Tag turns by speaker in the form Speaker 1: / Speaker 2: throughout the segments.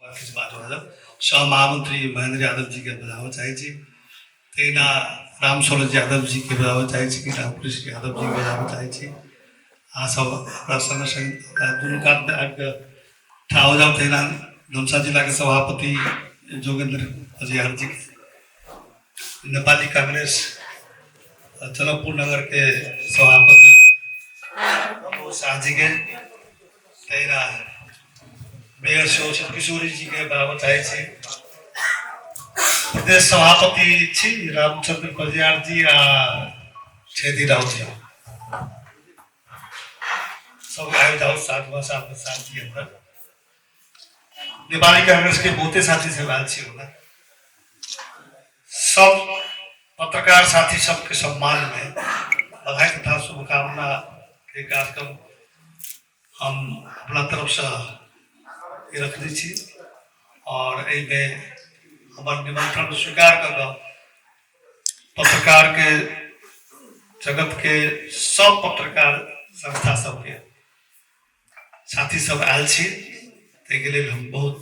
Speaker 1: किछु बात रहल सह महामंत्री महेंद्र यादव जी के बजाबऽ चाहै छी तहिना राम सूरज यादव जी के बजाबऽ चाहै छी कि रामकृष्ण यादव जी के बजाबऽ चाहै छी अहाँ सब हमरा संग दुनू कात आबि कऽ ठाढ़ हो जाउ। तहिना धनुषा जिला के सभापति जोगेंद्र अजियार जी के, नेपाली कांग्रेस जनकपुर नगर के सभापति शाह जी के, तहिना मेयर शिव किशोरी जी के बराबर चाहे छी। प्रदेश सभापति छी रामचंद्र बजियार जी आ छेदी राव जी सब आबि जाओ साथ साथी अंदर। नेपाली कांग्रेस के बहुते साथी सब आयल छी होला। सब पत्रकार साथी सबके सम्मान में बधाई तथा शुभकामना के कार्यक्रम हम अपना तरफ से रखने छी और हमार निमंत्रण स्वीकार कर पत्रकार के जगत के सब पत्रकार संस्था सबके साथी सब आयल छी ताहिके लेल हम बहुत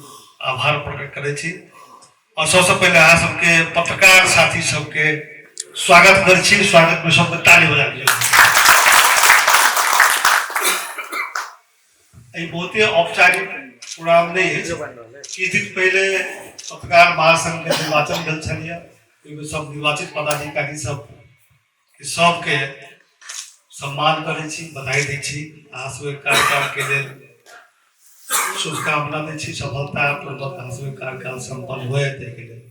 Speaker 1: आभार प्रकट करै छी और सबसे पहले अहाँ सबके पत्रकार साथी सबके स्वागत करै छी। स्वागत में सबके ताली बजा दियौ। बहुते औपचारिक प्रोग्राम नहीं है। किछु दिन पहले पत्रकार महासंघ के निर्वाचन भेल छलिए, सब निर्वाचित पदाधिकारी सबके सम्मान करै छी, बधाई दै छी, अहाँ सबके कार्यकाल के लेल शुभकामना दै छी। सफलता पूर्वक अहाँ सबके कार्यकाल संपन्न हुए ताहिके लेल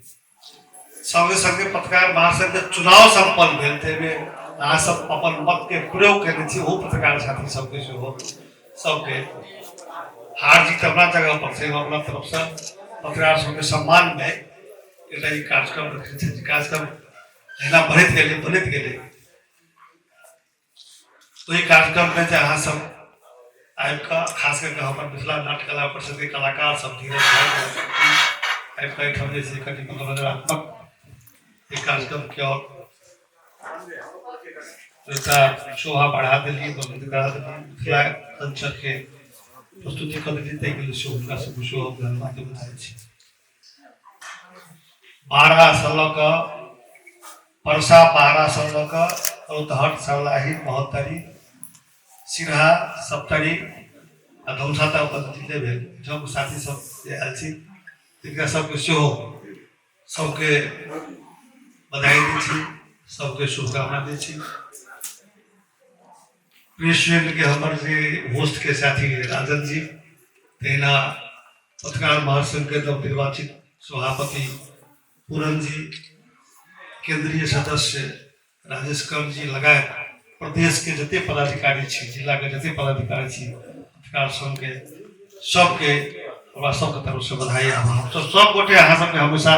Speaker 1: संगे संगे पत्रकार महासंघ के चुनाव संपन्न भेल ताहिमे अहाँ सब अपन मत के प्रयोग करने छी। वो पत्रकार साथी सबके सेहो सबके हार जीत अपना जगह पर से अपना तरफ से पत्रकार सबके सम्मान में एकटा ई कार्यक्रम रखने छी। कार्यक्रम अहिना बनैत गेलै ओहि कार्यक्रम में जे अहाँ सब आबि कऽ खास करके हमर मिथिला नाट्य कला परिषद के कलाकार सब धीरज आबि कऽ एहिठाम जे छै कनि मनोरंजनात्मक एक कार्यक्रम के और शोभा बढ़ा देलिए, बढ़ा देलिए, मिथिला कल्चर के प्रस्तुति कर देलिए ताहिके लेल सेहो हुनका सबके सेहो धन्यवाद बताबै छी। 12 से लऽ कऽ परसा 12 से लऽ कऽ रौतहट सर्लाही महोत्तरी सिरहा सप्तरी आ धनुषा तक जितने भेल सब साथी सब जे आयल छी तिनका सबके सेहो सबके बधाई दै छी, सबके शुभकामना दै छी। प्रेसिडेंट के हमारे जे होस्ट के साथी राजन जी, तहिना पत्रकार महासंघ के नवनिर्वाचित सभापति पूरन जी, केंद्रीय सदस्य राजेश कर जी लगायत प्रदेश के जते पदाधिकारी छी, जिला के जते पदाधिकारी छी, पत्रकार संघ के सबके हमरा सबके तरफ से बधाई आभार। तो सब गोटे अहाँ सबके हमेशा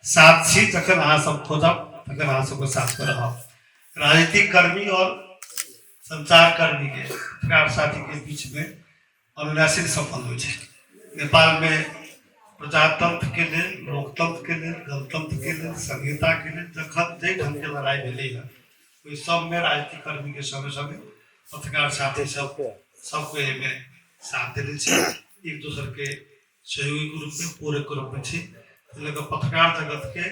Speaker 1: साथ छी, जखन अहाँ सब खोजब तखन अहाँ सबके साथ में रहब। राजनीतिक कर्मी और संचार कर्मी के पत्रकार साथी के बीच में अनुशासित संबंध हो। नेपाल में प्रजातंत्र के लिए, लोकतंत्र के लिए, गणतंत्र के लिए, संहिता के लिए जखन जे ढंग के लड़ाई भेलै है ओहि सब में राजनीतिक कर्मी के संगे संगे पत्रकार साथी सबको एहिमे साथ देने छी, एक दूसरे के सहयोगी के रूप में पूरक के रूप में छी। पत्रकार जगत के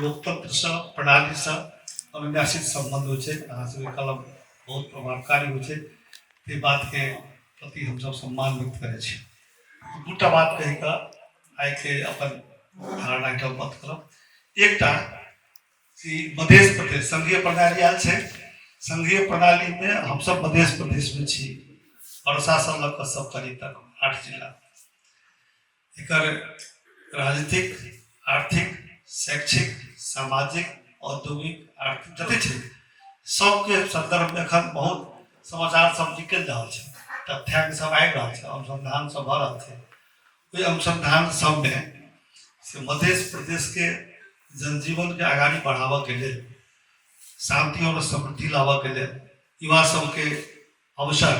Speaker 1: लोकतंत्र से प्रणाली से अनुशासित संबंध हो। अहाँ सबके कलम बहुत प्रभावकारी हो बात के प्रति हम सब सम्मान व्यक्त करे छी। दूटा बात कही का आइ के अपन धारणा के मत करब। एकटा मध्य प्रदेश संघीय प्रणाली आयल छै, संघीय प्रणाली में हम सब मध्य प्रदेश में छी, परसा से लऽ कऽ सप्तरी तक 8 जिला। एकर राजनीतिक, आर्थिक, शैक्षिक, सामाजिक, औद्योगिक, आर्थिक जते छै सबके संदर्भ में एखन बहुत समाचार सब निकल रहा है, तथ्यांक सब आबि रहा है, अनुसंधान सब भ रहा है। ओहि अनुसंधान सब में से मध्य प्रदेश के जनजीवन के आगाड़ी बढ़ावा के लिए, शांति और समृद्धि लावा के लिए, युवा सबके अवसर,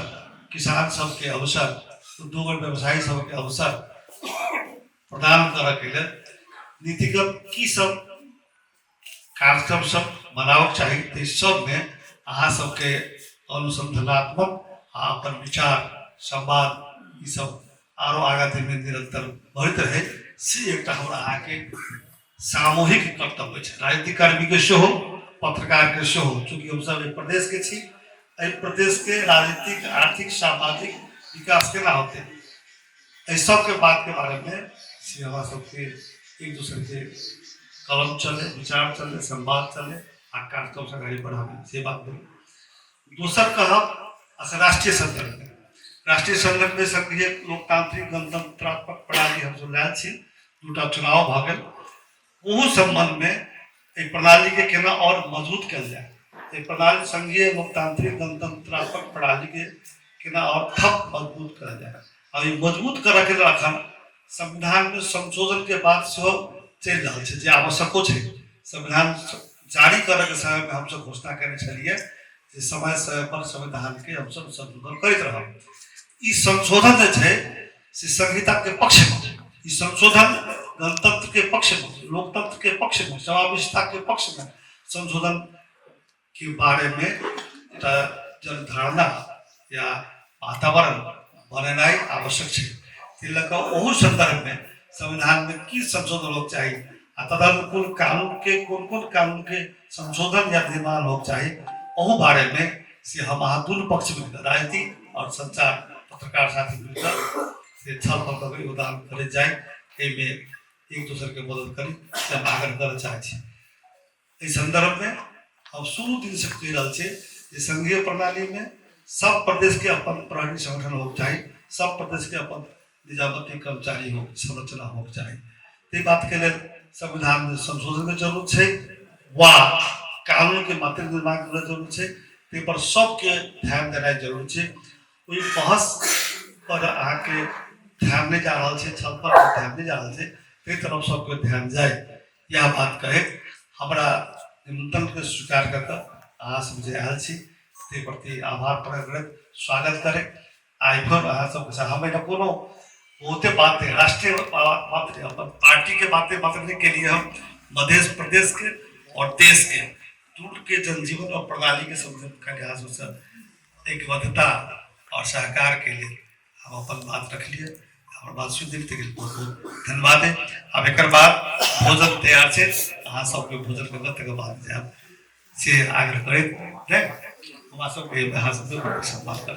Speaker 1: किसान सबके अवसर, उद्योग और व्यवसायी सबके अवसर प्रदान करे के लिए नीतिगत की सब कार्यक्रम सब बनाओ चाहिए। सब में अहाँ सबके अनुसंधानात्मक अपन विचार संवाद सब आरो आगाँ में निरंतर बढ़त रहे से एक हमरा आके सामूहिक कर्तव्य है। राजनीतिक कर्मी के सेहो पत्रकार के सेहो, चूंकि हम सब एक प्रदेश के छी, प्रदेश के राजनीतिक आर्थिक सामाजिक विकास केना होते हैं सब के बात के बारे में हमारा सबके एक दूसरे के कलम चले, विचार चले, संवाद चले आ कार्यक्रम से आगे बढ़ावे से बात बोली। दूसर कहब राष्ट्रीय संदर्भ में, राष्ट्रीय संदर्भ में सक्रिय लोकतांत्रिक गणतंत्रात्मक प्रणाली हम सब लायल छी, दूटा चुनाव भ गेल, ओहू संबंध में एक प्रणाली के केना और मजबूत कल जाए, एक प्रणाली संघीय लोकतांत्रिक गणतंत्रात्मक प्रणाली के केना और थप मजबूत कल जाए। और ये मजबूत करे के अखन संविधान में संशोधन के बाद सेहो चल रहा है, जे आवश्यको है। संविधान जारी करे के समय में हम सब घोषणा करने छलिए जे समय समय पर संविधान के हम सब संशोधन करते रहब। ई संशोधन जे है से संहिता के पक्ष में, ई संशोधन गणतंत्र के पक्ष में, लोकतंत्र के पक्ष में, समावेशिता के पक्ष में संशोधन के बारे में जनधारणा या वातावरण बननाई आवश्यक है। ओहू संदर्भ में संविधान में की संशोधन होना चाहिए, तदनुकूल कानून के कौन कौन कानून के संशोधन या निर्माण होना चाहिए, ओहू बारे में से हम दोनों पक्ष में राजनीतिक और संचार पत्रकार साथी मिलकर से छलफल करके योगदान करे जाए, एक दूसरे के मदद करी हम आग्रह करना चाहे। इस संदर्भ में हम शुरू दिन से कह रहा है संघीय प्रणाली में सब प्रदेश के अपन प्रहरी संगठन हो चाहिए, सब प्रदेश के अपन निजामती कर्मचारी हो संरचना हो चाहिए। ते बात के लिए संविधान में संशोधन की जरूरत है वा कानून के मात्र निर्माण की जरूरत है, ते पर सबके ध्यान देना जरूरी है। कोई बहस पर आके ध्यान नहीं जा रहा है, छल पर ध्यान नहीं जा रहा है, ते तरफ सबके ध्यान जाए, यह बात कहे हमारा निमंत्रण के स्वीकार कर अहाँ सब जे आयल छी ते प्रति आभार प्रकट स्वागत करे। आई फिर अहाँ सब हम कोनो बहुते बातें राष्ट्रीय बातें अपन पार्टी के बातें नहीं के लिए, हम मध्य प्रदेश के और देश के टूट के जनजीवन और प्रणाली के समझने का लिहाज से एक बद्धता और सहकार के लिए हम अपन बात रख लिए। हमारे बात सुन के बहुत बहुत धन्यवाद है। अब एक बाद भोजन तैयार है, अहाँ सबके भोजन करना तक बाद जाए से आग्रह करें, हम सबके सम्मान कर